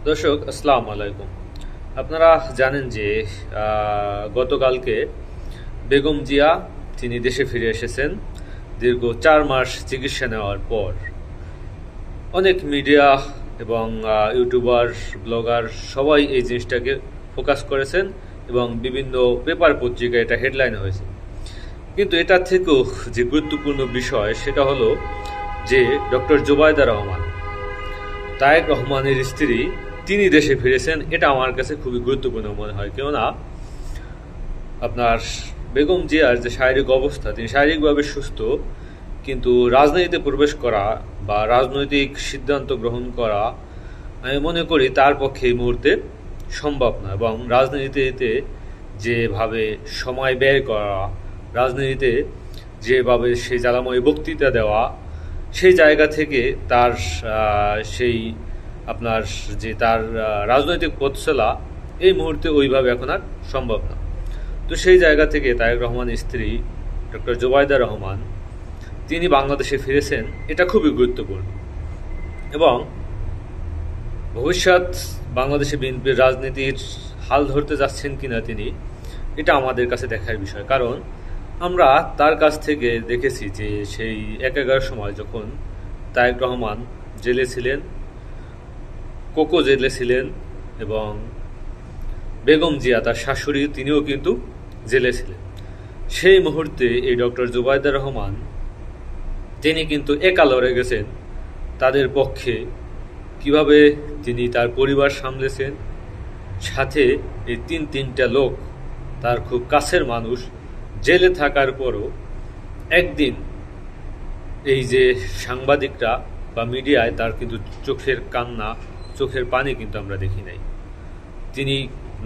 দর্শক আসসালামু আলাইকুম। আপনারা জানেন যে গতকালকে বেগম জিয়া তিনি দেশে ফিরে এসেছেন দীর্ঘ 4 মাস চিকিৎসা নেওয়ার পর। অনেক মিডিয়া এবং ইউটিউবার ব্লগার সবাই এই জিনিসটাকে ফোকাস করেছেন এবং বিভিন্ন পেপার পত্রিকায় এটা হেডলাইন হয়েছে। কিন্তু এটার থেকেও যে গুরুত্বপূর্ণ বিষয় সেটা হলো যে ডক্টর জুবাইদা রহমান, তারেক রহমানের স্ত্রী, তিনি দেশে ফিরেছেন। এটা আমার কাছে খুবই গুরুত্বপূর্ণ মনে হয়, কেননা আপনার বেগম জিয়ার যে শারীরিক অবস্থা, তিনি শারীরিকভাবে সুস্থ, কিন্তু রাজনীতিতে প্রবেশ করা বা রাজনৈতিক সিদ্ধান্ত গ্রহণ করা আমি মনে করি তার পক্ষে এই মুহূর্তে সম্ভব না। এবং রাজনীতিতে যেভাবে সময় ব্যয় করা, রাজনীতিতে যেভাবে সেই জ্বালাময় বক্তৃতা দেওয়া, সেই জায়গা থেকে তার সেই আপনার যে তার রাজনৈতিক পথ চলা এই মুহূর্তে ওইভাবে এখন আর সম্ভব না। তো সেই জায়গা থেকে তারেক রহমানের স্ত্রী ডক্টর জুবাইদা রহমান তিনি বাংলাদেশে ফিরেছেন, এটা খুবই গুরুত্বপূর্ণ। এবং ভবিষ্যৎ বাংলাদেশে বিএনপির রাজনীতির হাল ধরতে যাচ্ছেন কিনা তিনি, এটা আমাদের কাছে দেখার বিষয়। কারণ আমরা তার কাছ থেকে দেখেছি যে সেই 11 সময় যখন তারেক রহমান জেলে ছিলেন, কোকো জেলে ছিলেন, এবং বেগম জিয়া তার শাশুড়ি তিনিও কিন্তু জেলে ছিলেন, সেই মুহূর্তে এই ডক্টর জুবাইদা রহমান তিনি কিন্তু একা লড়ে গেছেন তাদের পক্ষে। কিভাবে তিনি তার পরিবার সামলেছেন, সাথে এই তিনটা লোক তার খুব কাছের মানুষ, জেলে থাকার পরও একদিন এই যে সাংবাদিকরা বা মিডিয়ায় তার কিন্তু চোখের কান্না, চোখের পানি কিন্তু আমরা দেখি নাই। তিনি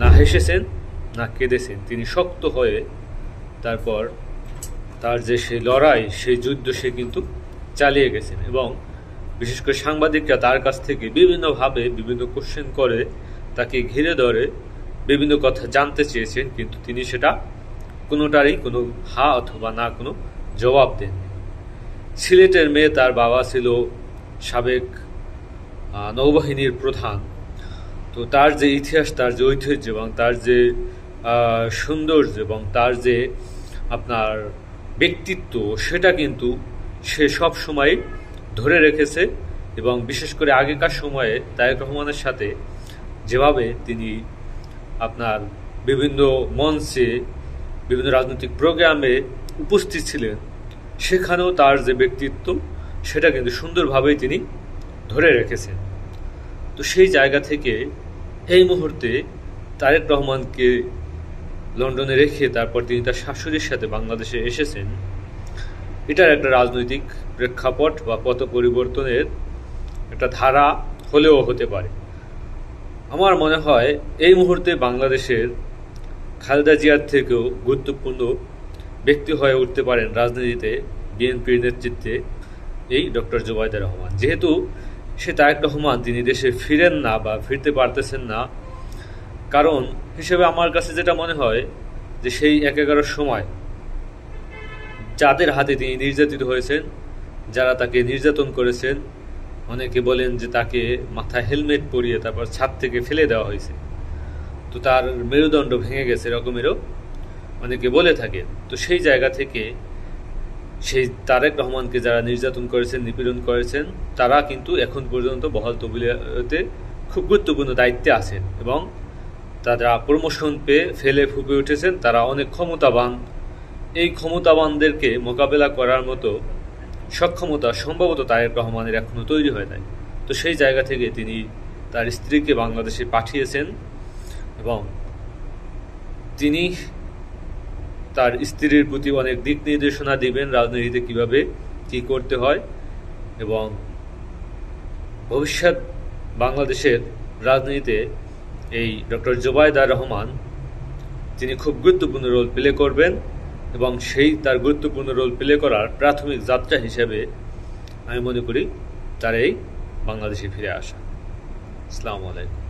না হেসেছেন না কেঁদেছেন, তিনি শক্ত হয়ে তারপর তার যে সেই লড়াই, সেই যুদ্ধ সে কিন্তু চালিয়ে গেছেন। এবং বিশেষ করে সাংবাদিকরা তার কাছ থেকে বিভিন্নভাবে বিভিন্ন কোশ্চেন করে, তাকে ঘিরে ধরে বিভিন্ন কথা জানতে চেয়েছেন, কিন্তু তিনি সেটা কোনোটারই কোনো হা অথবা না কোনো জবাব দেননি। সিলেটের মেয়ে, তার বাবা ছিল সাবেক নৌবাহিনীর প্রধান। তো তার যে ইতিহাস, তার যে ঐতিহ্য এবং তার যে সৌন্দর্য এবং তার যে আপনার ব্যক্তিত্ব, সেটা কিন্তু সে সব সময় ধরে রেখেছে। এবং বিশেষ করে আগেকার সময়ে তারেক রহমানের সাথে যেভাবে তিনি আপনার বিভিন্ন মঞ্চে, বিভিন্ন রাজনৈতিক প্রোগ্রামে উপস্থিত ছিলেন, সেখানেও তার যে ব্যক্তিত্ব সেটা কিন্তু সুন্দরভাবেই তিনি ধরে রেখেছেন। তো সেই জায়গা থেকে এই মুহূর্তে তারেক রহমানকে লন্ডনে রেখে তারপর তিনি তার শাশুড়ির সাথে বাংলাদেশে এসেছেন, এটার একটা রাজনৈতিক প্রেক্ষাপট বা পথ পরিবর্তনের একটা ধারা হলেও হতে পারে। আমার মনে হয় এই মুহূর্তে বাংলাদেশের খালেদা জিয়ার থেকেও গুরুত্বপূর্ণ ব্যক্তি হয়ে উঠতে পারেন রাজনীতিতে বিএনপির নেতৃত্বে এই ডক্টর জুবাইদা রহমান। যেহেতু সে তারেক রহমান তিনি দেশে ফিরেন না বা ফিরতে পারতেছেন না, কারণ হিসেবে আমার কাছে যেটা মনে হয় যে সেই 11 সময় যাদের হাতে তিনি নির্যাতিত হয়েছেন, যারা তাকে নির্যাতন করেছেন, অনেকে বলেন যে তাকে মাথায় হেলমেট পরিয়ে তারপর ছাদ থেকে ফেলে দেওয়া হয়েছে, তো তার মেরুদণ্ড ভেঙে গেছে, এরকমেরও অনেকে বলে থাকে। তো সেই জায়গা থেকে সেই তারেক রহমানকে যারা নির্যাতন করেছেন, নিপীড়ন করেছেন, তারা কিন্তু এখন পর্যন্ত বহাল তবিয়তে খুব গুরুত্বপূর্ণ দায়িত্বে আছেন এবং তারা প্রমোশন পেয়ে ফেলে ফুপে উঠেছেন, তারা অনেক ক্ষমতাবান। এই ক্ষমতাবানদেরকে মোকাবেলা করার মতো সক্ষমতা সম্ভবত তারেক রহমানের এখনও তৈরি হয় নাই। তো সেই জায়গা থেকে তিনি তার স্ত্রীকে বাংলাদেশে পাঠিয়েছেন এবং তিনি তার স্ত্রীর প্রতি অনেক দিক নির্দেশনা দিবেন রাজনীতিতে কিভাবে কী করতে হয়। এবং ভবিষ্যৎ বাংলাদেশের রাজনীতিতে এই ডক্টর জুবাইদা রহমান তিনি খুব গুরুত্বপূর্ণ রোল প্লে করবেন এবং সেই তার গুরুত্বপূর্ণ রোল প্লে করার প্রাথমিক যাত্রা হিসেবে আমি মনে করি তার এই বাংলাদেশে ফিরে আসা। আসসালামু আলাইকুম।